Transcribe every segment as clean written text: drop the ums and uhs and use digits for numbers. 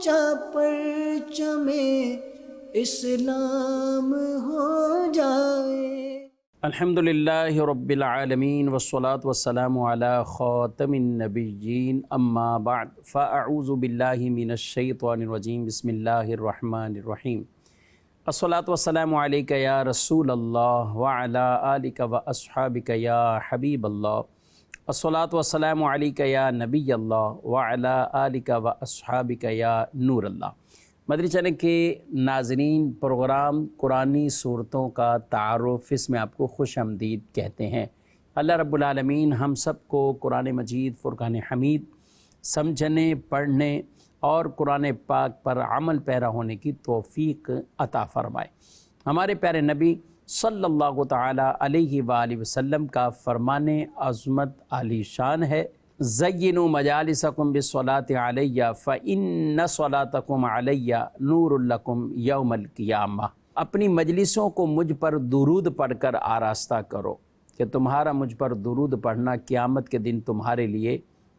اونچا پرچم اسلام ہو جائے۔ الحمدللہ رب العالمین والصلاة والسلام علی خاتم النبیین اما بعد فاعوذ باللہ من الشیطان الرجیم بسم اللہ الرحمن الرحیم الصلاة والسلام علیک یا رسول اللہ وعلی آلک واصحابک یا حبیب اللہ الصلاة والسلام علیک یا نبی اللہ وعلی آلک واصحابک یا نور اللہ۔ مدری چینل کے ناظرین، پروگرام قرآنی صورتوں کا تعارف، اس میں آپ کو خوش آمدید کہتے ہیں۔ اللہ رب العالمین ہم سب کو قرآن مجید فرقان حمید سمجھنے، پڑھنے اور قرآن پاک پر عمل پیرا ہونے کی توفیق عطا فرمائے۔ ہمارے پیارے نبی صلی اللہ تعالیٰ علیہ وآلہ وسلم کا فرمان عظمت عالی شان ہے، زینوا مجالسکم بالصلاۃ علیہ فإن صلاتکم علیہ نور لکم یوم القیامہ۔ اپنی مجلسوں کو مجھ پر درود پڑھ کر آراستہ کرو کہ تمہارا مجھ پر درود پڑھنا قیامت کے دن تمہارے لیے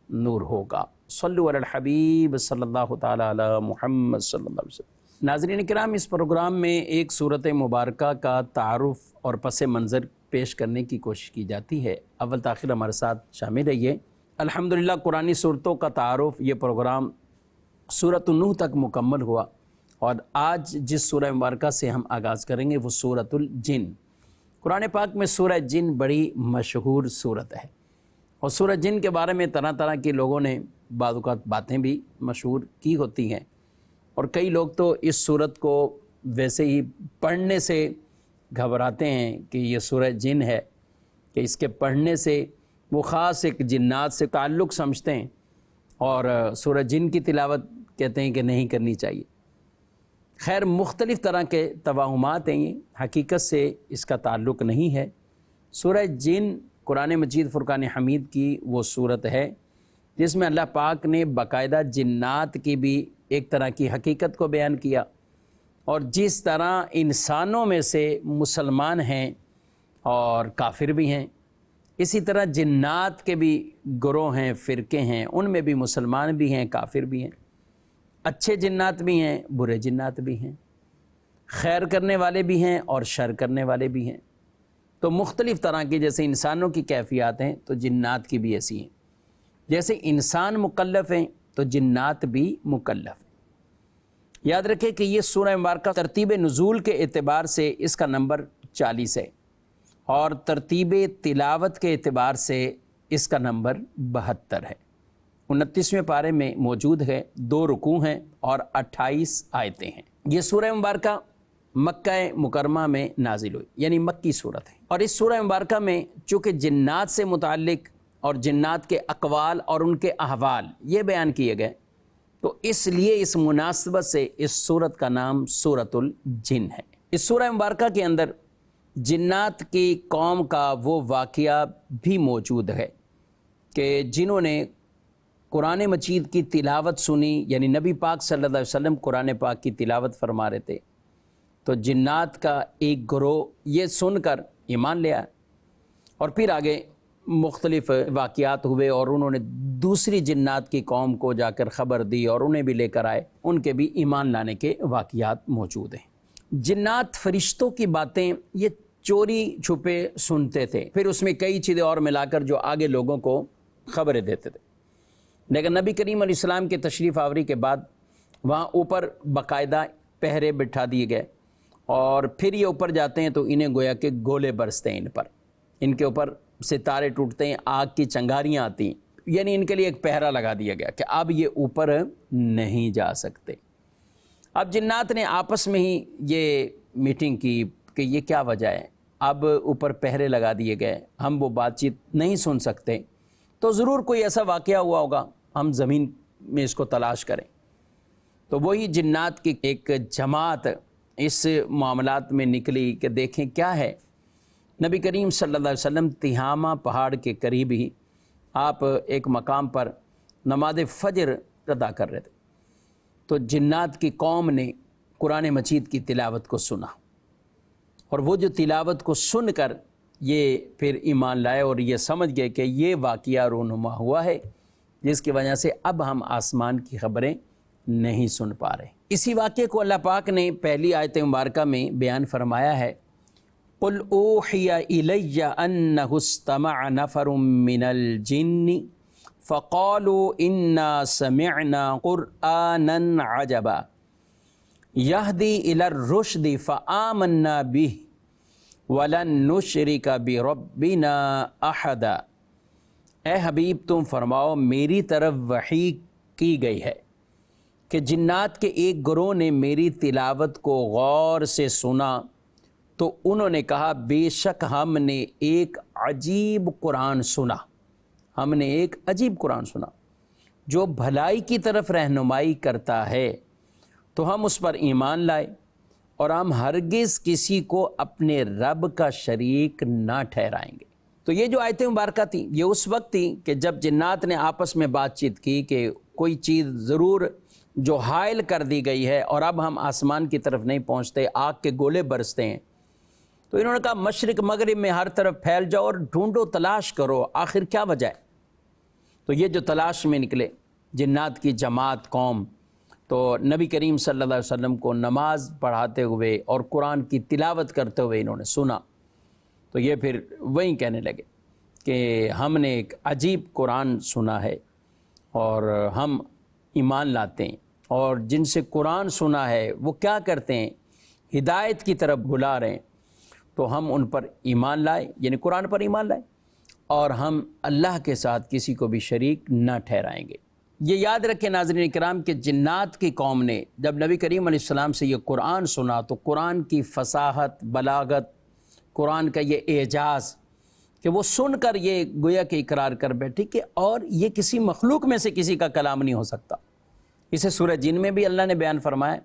نور ہوگا۔ صلو علی الحبیب صلی اللہ تعالیٰ علی محمد صلی اللہ علیہ وسلم۔ ناظرین کرام، اس پروگرام میں ایک صورت مبارکہ کا تعارف اور پس منظر پیش کرنے کی کوشش کی جاتی ہے۔ اول تاخیر ہمارے ساتھ شامل رہیے۔ الحمدللہ قرآنی صورتوں کا تعارف، یہ پروگرام سورۃ النوح تک مکمل ہوا، اور آج جس سورہ مبارکہ سے ہم آغاز کریں گے وہ سورۃ الجن۔ قرآن پاک میں سورہ جن بڑی مشہور سورت ہے، اور سورہ جن کے بارے میں طرح طرح کے لوگوں نے بعض اوقات باتیں بھی مشہور کی ہوتی ہیں، اور کئی لوگ تو اس سورت کو ویسے ہی پڑھنے سے گھبراتے ہیں کہ یہ سورہ جن ہے، کہ اس کے پڑھنے سے وہ خاص ایک جنات سے تعلق سمجھتے ہیں، اور سورہ جن کی تلاوت کہتے ہیں کہ نہیں کرنی چاہیے۔ خیر، مختلف طرح کے توہمات ہیں، یہ حقیقت سے اس کا تعلق نہیں ہے۔ سورہ جن قرآن مجید فرقان حمید کی وہ صورت ہے جس میں اللہ پاک نے باقاعدہ جنات کی بھی ایک طرح کی حقیقت کو بیان کیا، اور جس طرح انسانوں میں سے مسلمان ہیں اور کافر بھی ہیں، اسی طرح جنات کے بھی گروہ ہیں، فرقے ہیں، ان میں بھی مسلمان بھی ہیں، کافر بھی ہیں، اچھے جنات بھی ہیں، برے جنات بھی ہیں، خیر کرنے والے بھی ہیں اور شر کرنے والے بھی ہیں۔ تو مختلف طرح کی، جیسے انسانوں کی کیفیات ہیں تو جنات کی بھی ایسی ہیں، جیسے انسان مکلف ہیں تو جنات بھی مکلف ہیں۔ یاد رکھیں کہ یہ سورہ مبارکہ ترتیب نزول کے اعتبار سے اس کا نمبر 40 ہے، اور ترتیب تلاوت کے اعتبار سے اس کا نمبر 72 ہے۔ 29ویں پارے میں موجود ہے، 2 رکوع ہیں اور 28 آیتیں ہیں۔ یہ سورہ مبارکہ مکہ مکرمہ میں نازل ہوئی، یعنی مکی صورت ہے، اور اس سورہ مبارکہ میں چونکہ جنات سے متعلق اور جنات کے اقوال اور ان کے احوال یہ بیان کیے گئے، تو اس لیے اس مناسبت سے اس سورت کا نام سورۃ الجن ہے۔ اس سورہ مبارکہ کے اندر جنات کی قوم کا وہ واقعہ بھی موجود ہے کہ جنہوں نے قرآن مجید کی تلاوت سنی، یعنی نبی پاک صلی اللہ علیہ وسلم قرآن پاک کی تلاوت فرما رہے تھے، تو جنات کا ایک گروہ یہ سن کر ایمان لے آیا، اور پھر آگے مختلف واقعات ہوئے، اور انہوں نے دوسری جنات کی قوم کو جا کر خبر دی اور انہیں بھی لے کر آئے، ان کے بھی ایمان لانے کے واقعات موجود ہیں۔ جنات فرشتوں کی باتیں یہ چوری چھپے سنتے تھے، پھر اس میں کئی چیزیں اور ملا کر جو آگے لوگوں کو خبریں دیتے تھے، لیکن نبی کریم علیہ السلام کے تشریف آوری کے بعد وہاں اوپر باقاعدہ پہرے بٹھا دیے گئے، اور پھر یہ اوپر جاتے ہیں تو انہیں گویا کہ گولے برستے ہیں، ان کے اوپر ستارے ٹوٹتے ہیں، آگ کی چنگاریاں آتی ہیں، یعنی ان کے لیے ایک پہرا لگا دیا گیا کہ اب یہ اوپر نہیں جا سکتے۔ اب جنات نے آپس میں ہی یہ میٹنگ کی کہ یہ کیا وجہ ہے، اب اوپر پہرے لگا دیے گئے، ہم وہ بات چیت نہیں سن سکتے، تو ضرور کوئی ایسا واقعہ ہوا ہوگا، ہم زمین میں اس کو تلاش کریں۔ تو وہی جنات کی ایک جماعت اس معاملات میں نکلی کہ دیکھیں کیا ہے۔ نبی کریم صلی اللہ علیہ وسلم تہامہ پہاڑ کے قریب ہی آپ ایک مقام پر نماز فجر ادا کر رہے تھے، تو جنات کی قوم نے قرآن مجید کی تلاوت کو سنا، اور وہ جو تلاوت کو سن کر یہ پھر ایمان لائے اور یہ سمجھ گئے کہ یہ واقعہ رونما ہوا ہے جس کی وجہ سے اب ہم آسمان کی خبریں نہیں سن پا رہے۔ اسی واقعے کو اللہ پاک نے پہلی آیت مبارکہ میں بیان فرمایا ہے، قُلْ أُوحِيَ إِلَيَّ أَنَّهُ اسْتَمَعَ نَفَرٌ مِّنَ الْجِنِّ فَقَالُوا إِنَّا سَمِعْنَا قُرْآنًا عَجَبًا يَهْدِي إِلَى الرُّشْدِ فَآمَنَّا بِهِ وَلَن نُشْرِكَ بِرَبِّنَا أَحَدًا۔ اے حبیب تم فرماؤ میری طرف وحی کی گئی ہے کہ جنات کے ایک گروہ نے میری تلاوت کو غور سے سنا تو انہوں نے کہا بے شک ہم نے ایک عجیب قرآن سنا، ہم نے ایک عجیب قرآن سنا جو بھلائی کی طرف رہنمائی کرتا ہے، تو ہم اس پر ایمان لائے اور ہم ہرگز کسی کو اپنے رب کا شریک نہ ٹھہرائیں گے۔ تو یہ جو آیتیں مبارکہ تھیں یہ اس وقت تھیں کہ جب جنات نے آپس میں بات چیت کی کہ کوئی چیز ضرور جو حائل کر دی گئی ہے اور اب ہم آسمان کی طرف نہیں پہنچتے، آگ کے گولے برستے ہیں، تو انہوں نے کہا مشرق مغرب میں ہر طرف پھیل جاؤ اور ڈھونڈو، تلاش کرو آخر کیا وجہ ہے۔ تو یہ جو تلاش میں نکلے جنات کی جماعت قوم، تو نبی کریم صلی اللہ علیہ وسلم کو نماز پڑھاتے ہوئے اور قرآن کی تلاوت کرتے ہوئے انہوں نے سنا، تو یہ پھر وہیں کہنے لگے کہ ہم نے ایک عجیب قرآن سنا ہے اور ہم ایمان لاتے ہیں، اور جن سے قرآن سنا ہے وہ کیا کرتے ہیں، ہدایت کی طرف بلا رہے ہیں، تو ہم ان پر ایمان لائے، یعنی قرآن پر ایمان لائے، اور ہم اللہ کے ساتھ کسی کو بھی شریک نہ ٹھہرائیں گے۔ یہ یاد رکھیں ناظرین کرام کہ جنات کی قوم نے جب نبی کریم علیہ السلام سے یہ قرآن سنا تو قرآن کی فصاحت، بلاغت، قرآن کا یہ اعجاز کہ وہ سن کر یہ گویا کہ اقرار کر بیٹھے کہ اور یہ کسی مخلوق میں سے کسی کا کلام نہیں ہو سکتا۔ اسے سورہ جن میں بھی اللہ نے بیان فرمایا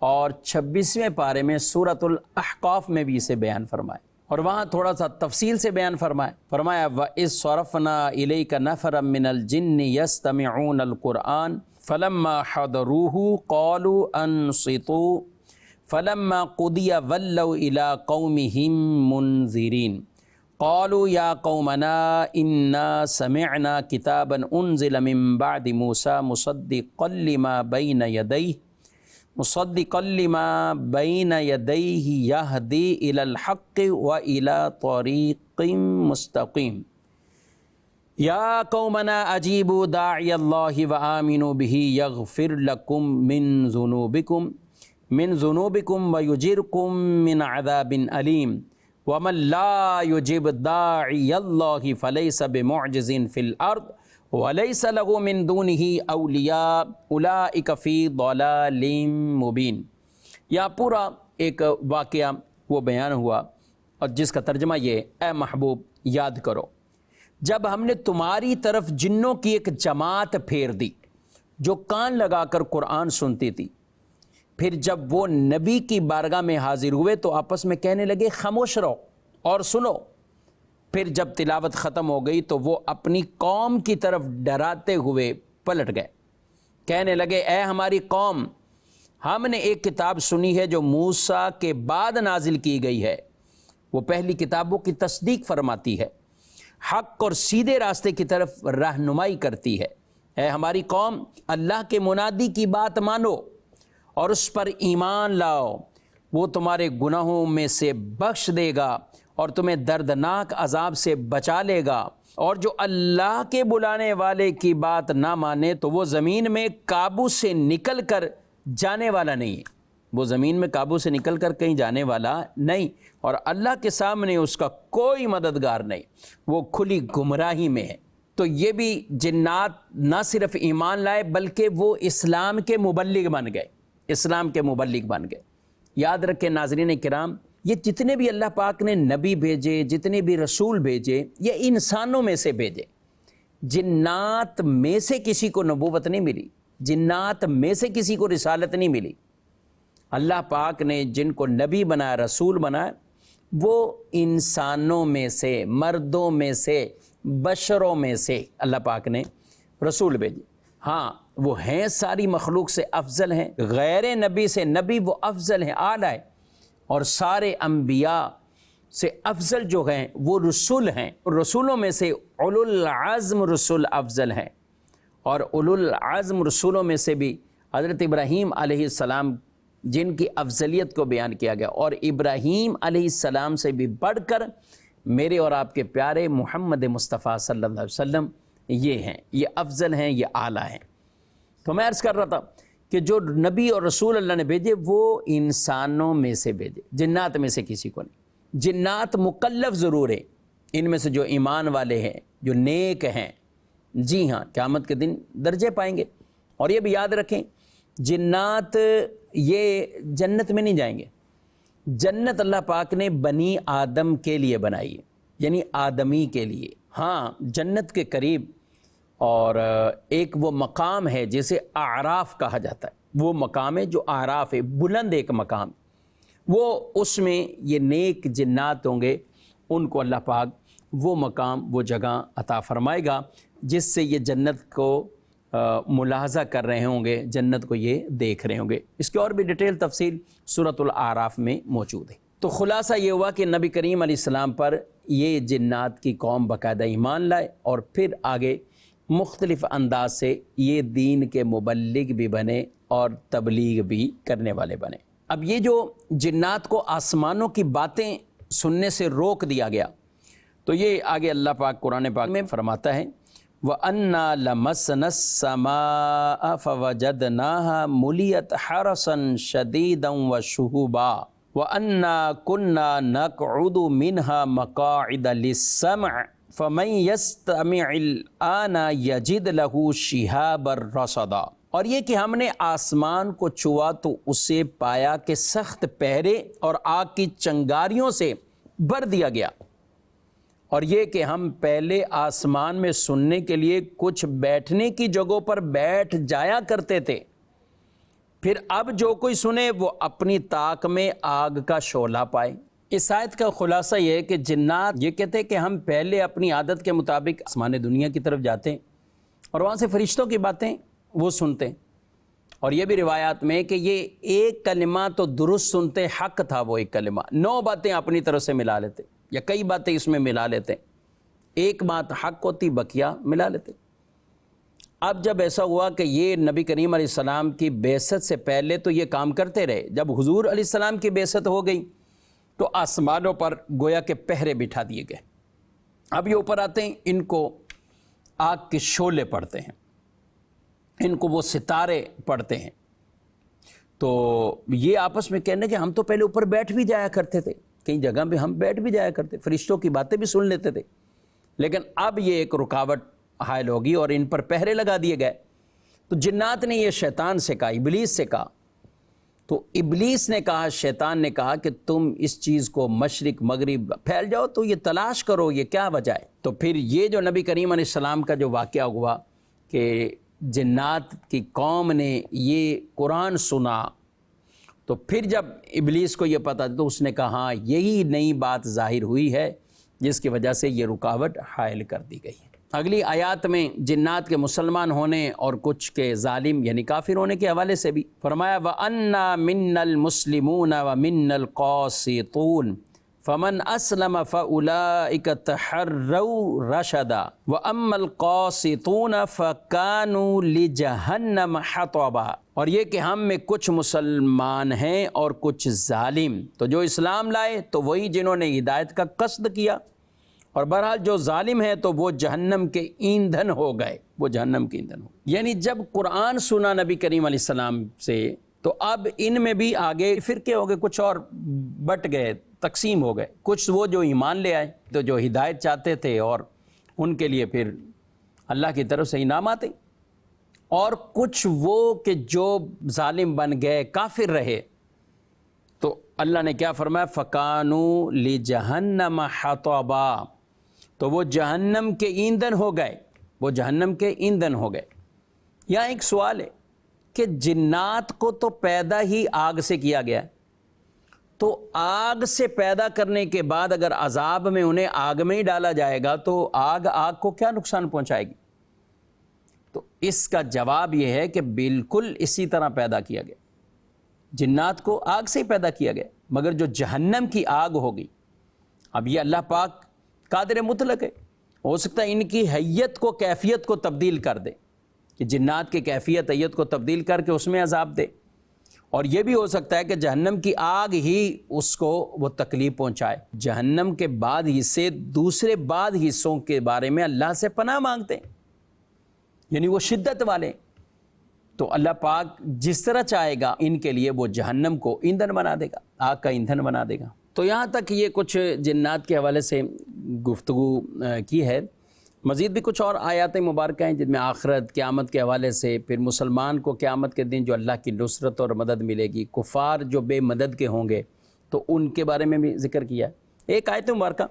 اور 26ویں پارے میں سورۃ الاحقاف میں بھی اسے بیان فرمایا، اور وہاں تھوڑا سا تفصیل سے بیان فرمایا وَإِذْ صَرَفْنَا إِلَيْكَ نَفَرًا مِّنَ الْجِنِّ يَسْتَمِعُونَ الْقُرْآنَ فَلَمَّا حَضَرُوهُ قَالُوا أَنصِتُوا فَلَمَّا قُضِيَ وَلَّوْا إِلَىٰ قَوْمِهِمْ مُنذِرِينَ قَالُوا يَا قَوْمَنَا إِنَّا سَمِعْنَا كِتَابًا أُنزِلَ مِن بَعْدِ مُوسَىٰ مُصَدِّقًا لِمَا بَيْنَ يَدَيْهِ يَهْدِي إِلَى الْحَقِّ وَإِلَىٰ طَرِيقٍ مُسْتَقِيمٍ يَا قَوْمَنَا أَجِيبُوا دَاعِيَ اللَّهِ وَآمِنُوا بِهِ يَغْفِرْ لَكُم مِّن ذُنُوبِكُمْ وَيُجِرْكُم مِّنْ عَذَابٍ أَلِيمٍ وَمَن لَّا يُجِبْ دَاعِيَ اللَّهِ فَلَيْسَ بِمُعْجِزٍ فِي الْأَرْضِ وَلَيْسَ لَهُ مِن دُونِهِ أَوْلِيَاءُ أُولَٰئِكَ فِي ضَلَالٍ مُّبِينٍ۔ یہاں پورا ایک واقعہ وہ بیان ہوا اور جس کا ترجمہ یہ اے محبوب یاد کرو جب ہم نے تمہاری طرف جنوں کی ایک جماعت پھیر دی جو کان لگا کر قرآن سنتی تھی، پھر جب وہ نبی کی بارگاہ میں حاضر ہوئے تو آپس میں کہنے لگے خاموش رہو اور سنو، پھر جب تلاوت ختم ہو گئی تو وہ اپنی قوم کی طرف ڈراتے ہوئے پلٹ گئے، کہنے لگے اے ہماری قوم، ہم نے ایک کتاب سنی ہے جو موسیٰ کے بعد نازل کی گئی ہے، وہ پہلی کتابوں کی تصدیق فرماتی ہے، حق اور سیدھے راستے کی طرف رہنمائی کرتی ہے۔ اے ہماری قوم، اللہ کے منادی کی بات مانو اور اس پر ایمان لاؤ، وہ تمہارے گناہوں میں سے بخش دے گا اور تمہیں دردناک عذاب سے بچا لے گا، اور جو اللہ کے بلانے والے کی بات نہ مانے تو وہ زمین میں قابو سے نکل کر جانے والا نہیں ہے، وہ زمین میں قابو سے نکل کر کہیں جانے والا نہیں، اور اللہ کے سامنے اس کا کوئی مددگار نہیں، وہ کھلی گمراہی میں ہے۔ تو یہ بھی جنات نہ صرف ایمان لائے بلکہ وہ اسلام کے مبلغ بن گئے، اسلام کے مبلغ بن گئے۔ یاد رکھیں ناظرین کرام، یہ جتنے بھی اللہ پاک نے نبی بھیجے، جتنے بھی رسول بھیجے، یہ انسانوں میں سے بھیجے، جنات میں سے کسی کو نبوت نہیں ملی، جنات میں سے کسی کو رسالت نہیں ملی۔ اللہ پاک نے جن کو نبی بنایا، رسول بنایا، وہ انسانوں میں سے، مردوں میں سے، بشروں میں سے اللہ پاک نے رسول بھیجے۔ ہاں وہ ہیں ساری مخلوق سے افضل ہیں، غیر نبی سے نبی وہ افضل ہیں، اعلیٰ ہیں، اور سارے انبیاء سے افضل جو ہیں وہ رسول ہیں، رسولوں میں سے اولو العزم رسول افضل ہیں، اور اولو العزم رسولوں میں سے بھی حضرت ابراہیم علیہ السلام جن کی افضلیت کو بیان کیا گیا، اور ابراہیم علیہ السلام سے بھی بڑھ کر میرے اور آپ کے پیارے محمد مصطفیٰ صلی اللہ علیہ وسلم یہ ہیں، یہ افضل ہیں، یہ اعلیٰ ہیں۔ تو میں عرض کر رہا تھا کہ جو نبی اور رسول اللہ نے بھیجے وہ انسانوں میں سے بھیجے، جنات میں سے کسی کو نہیں۔ جنات مکلف ضرور ہیں، ان میں سے جو ایمان والے ہیں، جو نیک ہیں، جی ہاں قیامت کے دن درجے پائیں گے۔ اور یہ بھی یاد رکھیں جنات یہ جنت میں نہیں جائیں گے، جنت اللہ پاک نے بنی آدم کے لیے بنائی ہے، یعنی آدمی کے لیے۔ ہاں جنت کے قریب اور ایک وہ مقام ہے جسے اعراف کہا جاتا ہے، وہ مقام ہے جو اعراف ہے، بلند ایک مقام، وہ اس میں یہ نیک جنات ہوں گے، ان کو اللہ پاک وہ مقام، وہ جگہ عطا فرمائے گا جس سے یہ جنت کو ملاحظہ کر رہے ہوں گے، جنت کو یہ دیکھ رہے ہوں گے۔ اس کی اور بھی ڈیٹیل تفصیل سورۃ الاعراف میں موجود ہے۔ تو خلاصہ یہ ہوا کہ نبی کریم علیہ السلام پر یہ جنات کی قوم باقاعدہ ایمان لائے، اور پھر آگے مختلف انداز سے یہ دین کے مبلغ بھی بنے اور تبلیغ بھی کرنے والے بنے۔ اب یہ جو جنات کو آسمانوں کی باتیں سننے سے روک دیا گیا، تو یہ آگے اللہ پاک قرآن پاک میں فرماتا ہے وَأَنَّا لَمَسْنَا السَّمَاءَ فَوَجَدْنَاهَا مُلِيَتْ حَرَسًا شَدِيدًا وَشُهُبًا وَأَنَّا كُنَّا نَقْعُدُ مِنْهَا مَقَاعِدَ لِلسَّمْعِ فَمَنْ يَسْتَمِعِ الْآنَ يَجِدْ لَهُ شِهَابًا رَصَدًا۔ اور یہ کہ ہم نے آسمان کو چھوا تو اسے پایا کہ سخت پہرے اور آگ کی چنگاریوں سے بھر دیا گیا، اور یہ کہ ہم پہلے آسمان میں سننے کے لیے کچھ بیٹھنے کی جگہوں پر بیٹھ جایا کرتے تھے، پھر اب جو کوئی سنے وہ اپنی طاق میں آگ کا شعلہ پائے۔ اس آیت کا خلاصہ یہ ہے کہ جنات یہ کہتے ہیں کہ ہم پہلے اپنی عادت کے مطابق آسمان دنیا کی طرف جاتے ہیں اور وہاں سے فرشتوں کی باتیں وہ سنتے ہیں، اور یہ بھی روایات میں کہ یہ ایک کلمہ تو درست سنتے، حق تھا وہ ایک کلمہ، 9 باتیں اپنی طرف سے ملا لیتے یا کئی باتیں اس میں ملا لیتے، ایک بات حق ہوتی بقیہ ملا لیتے۔ اب جب ایسا ہوا کہ یہ نبی کریم علیہ السلام کی بعثت سے پہلے تو یہ کام کرتے رہے، جب حضور علیہ السلام کی بعثت ہو گئی تو آسمانوں پر گویا کے پہرے بٹھا دیے گئے۔ اب یہ اوپر آتے ہیں، ان کو آگ کے شعلے پڑتے ہیں، ان کو وہ ستارے پڑتے ہیں، تو یہ آپس میں کہنے کہ ہم تو پہلے اوپر بیٹھ بھی جایا کرتے تھے، کئی جگہ پہ ہم بیٹھ بھی جایا کرتے، فرشتوں کی باتیں بھی سن لیتے تھے، لیکن اب یہ ایک رکاوٹ حائل ہوگی اور ان پر پہرے لگا دیے گئے۔ تو جنات نے یہ شیطان سے کہا، ابلیس سے کہا، تو ابلیس نے کہا، شیطان نے کہا کہ تم اس چیز کو مشرق مغرب پھیل جاؤ، تو یہ تلاش کرو یہ کیا وجہ ہے۔ تو پھر یہ جو نبی کریم علیہ السلام کا جو واقعہ ہوا کہ جنات کی قوم نے یہ قرآن سنا، تو پھر جب ابلیس کو یہ پتہ تو اس نے کہا ہاں یہی نئی بات ظاہر ہوئی ہے جس کی وجہ سے یہ رکاوٹ حائل کر دی گئی ہے۔ اگلی آیات میں جنات کے مسلمان ہونے اور کچھ کے ظالم یعنی کافر ہونے کے حوالے سے بھی فرمایا وَأَنَّا مِنَّا الْمُسْلِمُونَ وَمِنَّا الْقَاسِطُونَ فَمَنْ أَسْلَمَ فَأُولَئِكَ تَحَرَّوْا رَشَدًا وَأَمَّا الْقَاسِطُونَ فَكَانُوا لِجَهَنَّمَ حَطَبًا۔ اور یہ کہ ہم میں کچھ مسلمان ہیں اور کچھ ظالم، تو جو اسلام لائے تو وہی جنہوں نے ہدایت کا قصد کیا، اور بہرحال جو ظالم ہے تو وہ جہنم کے ایندھن ہو گئے، وہ جہنم کے ایندھن ہو گئے۔ یعنی جب قرآن سنا نبی کریم علیہ السلام سے تو اب ان میں بھی آگے فرقے ہو گئے، کچھ اور بٹ گئے، تقسیم ہو گئے، کچھ وہ جو ایمان لے آئے تو جو ہدایت چاہتے تھے اور ان کے لیے پھر اللہ کی طرف سے انعامات ہیں، اور کچھ وہ کہ جو ظالم بن گئے، کافر رہے، تو اللہ نے کیا فرمایا فَكَانُوا لِجَهَنَّمَ حَطَبًا، تو وہ جہنم کے ایندھن ہو گئے، وہ جہنم کے ایندھن ہو گئے۔ یہاں ایک سوال ہے کہ جنات کو تو پیدا ہی آگ سے کیا گیا ہے، تو آگ سے پیدا کرنے کے بعد اگر عذاب میں انہیں آگ میں ہی ڈالا جائے گا تو آگ کو کیا نقصان پہنچائے گی؟ تو اس کا جواب یہ ہے کہ بالکل اسی طرح پیدا کیا گیا، جنات کو آگ سے ہی پیدا کیا گیا، مگر جو جہنم کی آگ ہوگی، اب یہ اللہ پاک قادر مطلق ہے، ہو سکتا ہے ان کی حیت کو، کیفیت کو تبدیل کر دے، کہ جنات کی کیفیت ایت کو تبدیل کر کے اس میں عذاب دے، اور یہ بھی ہو سکتا ہے کہ جہنم کی آگ ہی اس کو وہ تکلیف پہنچائے۔ جہنم کے بعد حصے دوسرے بعد حصوں کے بارے میں اللہ سے پناہ مانگتے ہیں، یعنی وہ شدت والے، تو اللہ پاک جس طرح چاہے گا ان کے لیے وہ جہنم کو ایندھن بنا دے گا، آگ کا ایندھن بنا دے گا۔ تو یہاں تک یہ کچھ جنات کے حوالے سے گفتگو کی ہے۔ مزید بھی کچھ اور آیات مبارکہ ہیں جن میں آخرت، قیامت کے حوالے سے، پھر مسلمان کو قیامت کے دن جو اللہ کی نصرت اور مدد ملے گی، کفار جو بے مدد کے ہوں گے تو ان کے بارے میں بھی ذکر کیا ہے۔ ایک آیت مبارکہ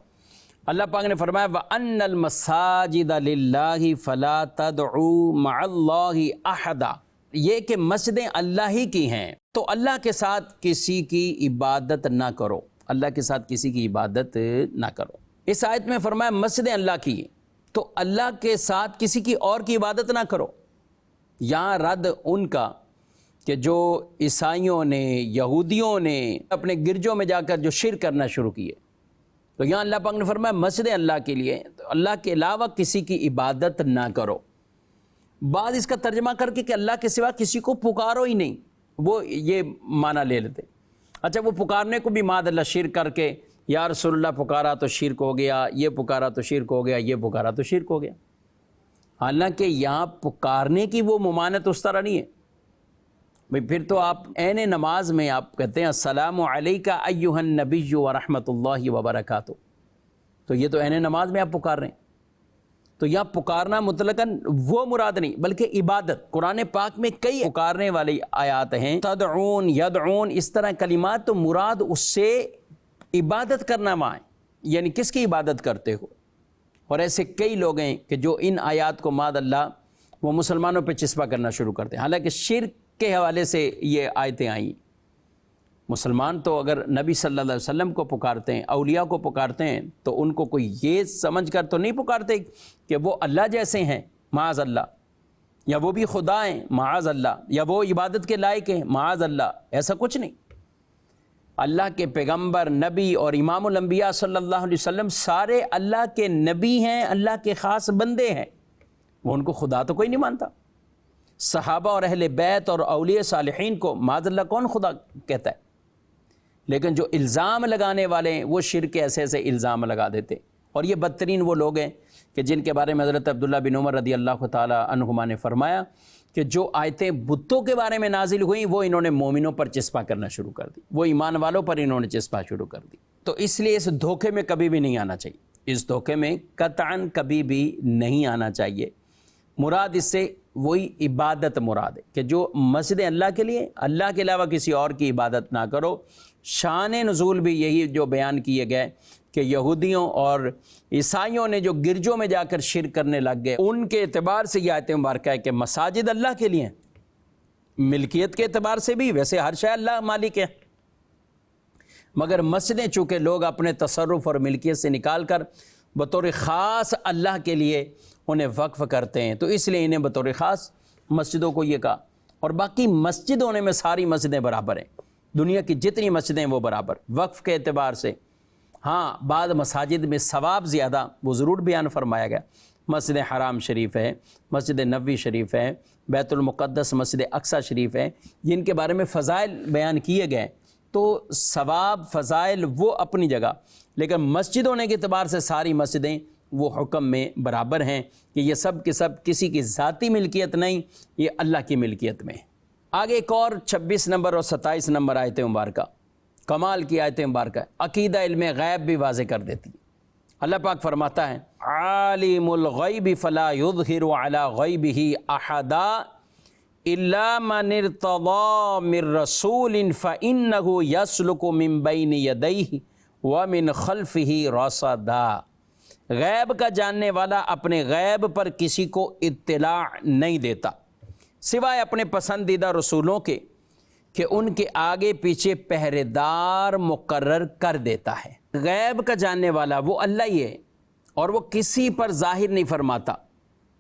اللہ پاک نے فرمایا وَأَنَّ الْمَسَاجِدَ لِلَّهِ فَلَا تَدْعُوا مَعَ اللَّهِ أَحَدًا، یہ کہ مسجدیں اللہ ہی کی ہیں تو اللہ کے ساتھ کسی کی عبادت نہ کرو، اللہ کے ساتھ کسی کی عبادت نہ کرو۔ اس آیت میں فرمایا مسجدیں اللہ کی ہیں تو اللہ کے ساتھ کسی کی اور کی عبادت نہ کرو۔ یہاں رد ان کا کہ جو عیسائیوں نے، یہودیوں نے اپنے گرجوں میں جا کر جو شرک کرنا شروع کیے، تو یہاں اللہ پاک نے فرمایا مسجد اللہ کے لیے، تو اللہ کے علاوہ کسی کی عبادت نہ کرو۔ بعض اس کا ترجمہ کر کے کہ اللہ کے سوا کسی کو پکارو ہی نہیں، وہ یہ معنی لے لیتے۔ اچھا، وہ پکارنے کو بھی معاذ اللہ شرک کر کے یا رسول اللہ پکارا تو شرک ہو گیا، یہ پکارا تو شرک ہو گیا، یہ پکارا تو شرک ہو گیا۔ حالانکہ یہاں پکارنے کی وہ ممانعت اس طرح نہیں ہے بھئی، پھر تو آپ عین نماز میں آپ کہتے ہیں السلام علیکہ ایہا النبی ورحمۃ اللہ وبرکاتہ، تو یہ تو عین نماز میں آپ پکار رہے ہیں۔ تو یہاں پکارنا مطلقاً وہ مراد نہیں بلکہ عبادت۔ قرآن پاک میں کئی پکارنے والی آیات ہیں، تدعون، یدعون، اس طرح کلمات، تو مراد اس سے عبادت کرنا مائیں، یعنی کس کی عبادت کرتے ہو۔ اور ایسے کئی لوگ ہیں کہ جو ان آیات کو معاذ اللہ وہ مسلمانوں پہ چسپا کرنا شروع کرتے ہیں، حالانکہ شرک کے حوالے سے یہ آیتیں آئیں۔ مسلمان تو اگر نبی صلی اللہ علیہ وسلم کو پکارتے ہیں، اولیاء کو پکارتے ہیں، تو ان کو کوئی یہ سمجھ کر تو نہیں پکارتے کہ وہ اللہ جیسے ہیں معاذ اللہ، یا وہ بھی خدا ہیں معاذ اللہ، یا وہ عبادت کے لائق ہیں معاذ اللہ، ایسا کچھ نہیں۔ اللہ کے پیغمبر، نبی اور امام الانبیاء صلی اللہ علیہ وسلم سارے اللہ کے نبی ہیں، اللہ کے خاص بندے ہیں، وہ ان کو خدا تو کوئی نہیں مانتا۔ صحابہ اور اہل بیت اور اولیاء صالحین کو معاذ اللہ کون خدا کہتا ہے؟ لیکن جو الزام لگانے والے ہیں وہ شرک کے ایسے ایسے الزام لگا دیتے، اور یہ بدترین وہ لوگ ہیں کہ جن کے بارے میں حضرت عبداللہ بن عمر رضی اللہ تعالی عنہما نے فرمایا کہ جو آیتیں بتوں کے بارے میں نازل ہوئیں وہ انہوں نے مومنوں پر چسپا کرنا شروع کر دی، وہ ایمان والوں پر انہوں نے چسپا شروع کر دی۔ تو اس لیے اس دھوکے میں کبھی بھی نہیں آنا چاہیے، اس دھوکے میں قطعاً کبھی بھی نہیں آنا چاہیے۔ مراد اس سے وہی عبادت مراد ہے کہ جو مسجد اللہ کے لیے، اللہ کے علاوہ کسی اور کی عبادت نہ کرو۔ شان نزول بھی یہی جو بیان کیے گئے کہ یہودیوں اور عیسائیوں نے جو گرجوں میں جا کر شرک کرنے لگ گئے، ان کے اعتبار سے یہ آیت مبارکہ ہے کہ مساجد اللہ کے لیے، ملکیت کے اعتبار سے بھی ویسے ہر شے اللہ مالک ہے، مگر مسجدیں چونکہ لوگ اپنے تصرف اور ملکیت سے نکال کر بطور خاص اللہ کے لیے انہیں وقف کرتے ہیں، تو اس لیے انہیں بطور خاص مسجدوں کو یہ کہا۔ اور باقی مسجد ہونے میں ساری مسجدیں برابر ہیں، دنیا کی جتنی مسجدیں وہ برابر، وقف کے اعتبار سے۔ ہاں، بعض مساجد میں ثواب زیادہ، وہ ضرور بیان فرمایا گیا، مسجد حرام شریف ہے، مسجد نبوی شریف ہے، بیت المقدس مسجد اقصی شریف ہے، جن کے بارے میں فضائل بیان کیے گئے، تو ثواب فضائل وہ اپنی جگہ، لیکن مسجد ہونے کے اعتبار سے ساری مسجدیں وہ حکم میں برابر ہیں کہ یہ سب کے سب کسی کی ذاتی ملکیت نہیں، یہ اللہ کی ملکیت میں ہے۔ آگے ایک اور 26 نمبر اور 27 نمبر آیت مبارکہ، کمال کی آیت مبارکہ، عقیدہ علم غیب بھی واضح کر دیتی ہے۔ اللہ پاک فرماتا ہے عالم الغیب فلا یظہر علی غیبہ احدا الا من ارتضی من رسول فانہ یسلک من بین یدیہ ومن خلفہ رصدا۔ غیب کا جاننے والا اپنے غیب پر کسی کو اطلاع نہیں دیتا سوائے اپنے پسندیدہ رسولوں کے کہ ان کے آگے پیچھے پہرے دار مقرر کر دیتا ہے۔ غیب کا جاننے والا وہ اللہ ہی ہے، اور وہ کسی پر ظاہر نہیں فرماتا،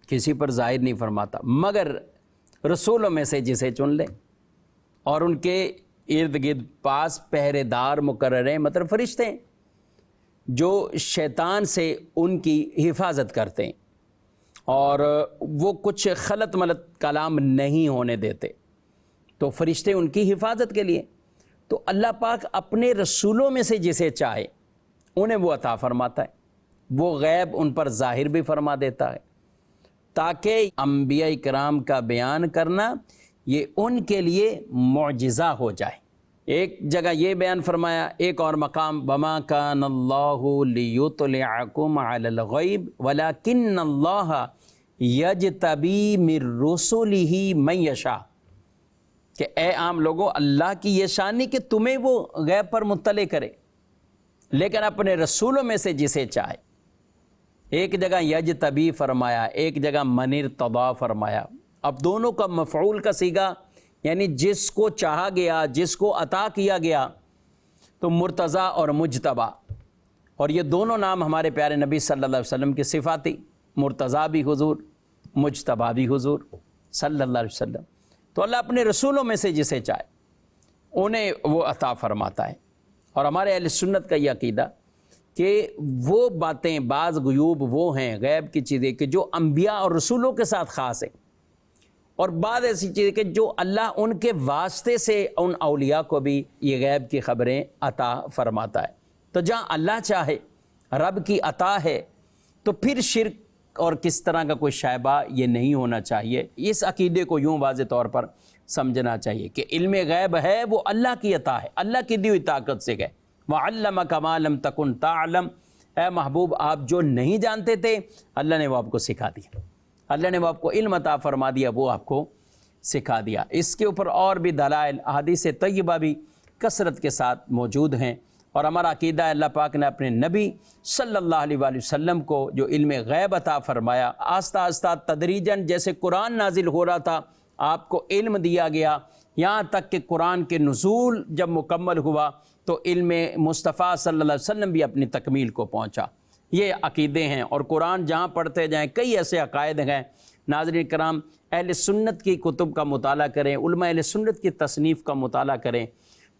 کسی پر ظاہر نہیں فرماتا مگر رسولوں میں سے جسے چن لے، اور ان کے ارد گرد پاس پہرے دار مقرر ہیں، مطلب فرشتے ہیں جو شیطان سے ان کی حفاظت کرتے ہیں، اور وہ کچھ خلط ملط کلام نہیں ہونے دیتے، تو فرشتے ان کی حفاظت کے لیے۔ تو اللہ پاک اپنے رسولوں میں سے جسے چاہے انہیں وہ عطا فرماتا ہے، وہ غیب ان پر ظاہر بھی فرما دیتا ہے، تاکہ انبیاء کرام کا بیان کرنا یہ ان کے لیے معجزہ ہو جائے۔ ایک جگہ یہ بیان فرمایا، ایک اور مقام وَمَا كَانَ اللَّهُ لِيُطْلِعَكُمْ عَلَى الْغَيْبِ وَلَكِنَّ اللَّهَ يَجْتَبِي مِن رُّسُلِهِ مَن يَشَاءُ، کہ اے عام لوگوں، اللہ کی یہ شان نہیں کہ تمہیں وہ غیب پر مطلع کرے، لیکن اپنے رسولوں میں سے جسے چاہے۔ ایک جگہ یجتبی فرمایا، ایک جگہ من ارتضی فرمایا۔ اب دونوں کا مفعول کا صیغہ، یعنی جس کو چاہا گیا، جس کو عطا کیا گیا، تو مرتضی اور مجتبی، اور یہ دونوں نام ہمارے پیارے نبی صلی اللہ علیہ وسلم کے صفاتی، مرتضی بھی حضور، مجتبی بھی حضور صلی اللہ علیہ وسلم۔ تو اللہ اپنے رسولوں میں سے جسے چاہے انہیں وہ عطا فرماتا ہے۔ اور ہمارے اہل سنت کا یہ عقیدہ کہ وہ باتیں، بعض غیوب وہ ہیں، غیب کی چیزیں کہ جو انبیاء اور رسولوں کے ساتھ خاص ہیں، اور بعض ایسی چیزیں کہ جو اللہ ان کے واسطے سے ان اولیاء کو بھی یہ غیب کی خبریں عطا فرماتا ہے۔ تو جہاں اللہ چاہے، رب کی عطا ہے، تو پھر شرک اور کس طرح کا کوئی شائبہ یہ نہیں ہونا چاہیے۔ اس عقیدے کو یوں واضح طور پر سمجھنا چاہیے کہ علم غیب ہے وہ اللہ کی عطا ہے، اللہ کی دی ہوئی طاقت سے گئے۔ وَعَلَّمَكَ مَا لَمْ تَكُنْ تَعْلَمْ، اے محبوب آپ جو نہیں جانتے تھے اللہ نے وہ آپ کو سکھا دیا، اللہ نے وہ آپ کو علم عطا فرما دیا، وہ آپ کو سکھا دیا۔ اس کے اوپر اور بھی دلائل احادیث طیبہ بھی کثرت کے ساتھ موجود ہیں، اور ہمارا عقیدہ ہے اللہ پاک نے اپنے نبی صلی اللہ علیہ وآلہ وسلم کو جو علم غیب عطا فرمایا، آہستہ آہستہ تدریجاً جیسے قرآن نازل ہو رہا تھا آپ کو علم دیا گیا، یہاں تک کہ قرآن کے نزول جب مکمل ہوا تو علم مصطفیٰ صلی اللہ علیہ وسلم بھی اپنی تکمیل کو پہنچا۔ یہ عقیدے ہیں، اور قرآن جہاں پڑھتے جائیں کئی ایسے عقائد ہیں۔ ناظرین کرام، اہل سنت کی کتب کا مطالعہ کریں، علماء اہل سنت کی تصنیف کا مطالعہ کریں،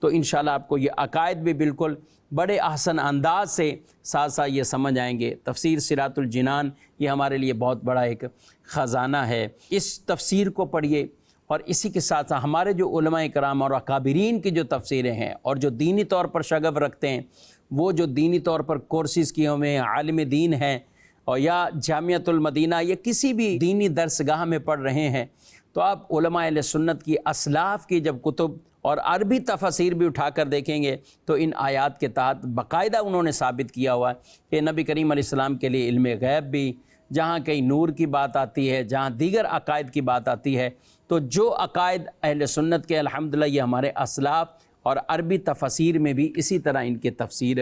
تو انشاءاللہ آپ کو یہ عقائد بھی بالکل بڑے احسن انداز سے ساتھ ساتھ یہ سمجھ آئیں گے۔ تفسیر صراط الجنان یہ ہمارے لیے بہت بڑا ایک خزانہ ہے، اس تفسیر کو پڑھیے، اور اسی کے ساتھ ساتھ ہمارے جو علماء کرام اور اکابرین کی جو تفسیریں ہیں، اور جو دینی طور پر شغف رکھتے ہیں، وہ جو دینی طور پر کورسز کیے ہوئے ہیں، عالم دین ہیں، اور یا جامعۃ المدینہ یا کسی بھی دینی درسگاہ میں پڑھ رہے ہیں، تو آپ علماء اہل سنت کی اسلاف کی جب کتب اور عربی تفاسیر بھی اٹھا کر دیکھیں گے تو ان آیات کے تحت باقاعدہ انہوں نے ثابت کیا ہوا ہے کہ نبی کریم علیہ السلام کے لیے علم غیب بھی، جہاں کہیں نور کی بات آتی ہے، جہاں دیگر عقائد کی بات آتی ہے، تو جو عقائد اہل سنت کے الحمدللہ یہ ہمارے اسلاف اور عربی تفاسیر میں بھی اسی طرح ان کی تفسیر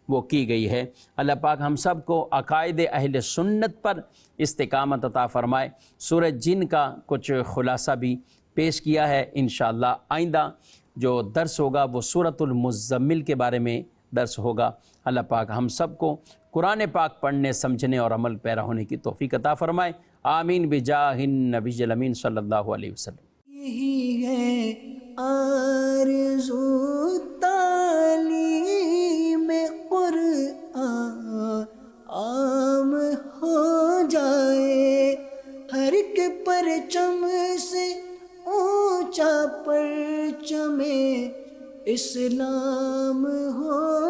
وہ کی گئی ہے۔ اللہ پاک ہم سب کو عقائد اہل سنت پر استقامت عطا فرمائے۔ سورہ جن کا کچھ خلاصہ بھی پیش کیا ہے، انشاءاللہ آئندہ جو درس ہوگا وہ سورۃ المزمل کے بارے میں درس ہوگا۔ اللہ پاک ہم سب کو قرآن پاک پڑھنے، سمجھنے اور عمل پیرا ہونے کی توفیق عطا فرمائے۔ آمین بجاہ النبی الامین صلی اللہ علیہ وسلم۔ یہی ہے آرزو تعلیم قرآن عام ہو جائے، ہر ایک پرچم سے اونچا پرچم اسلام ہو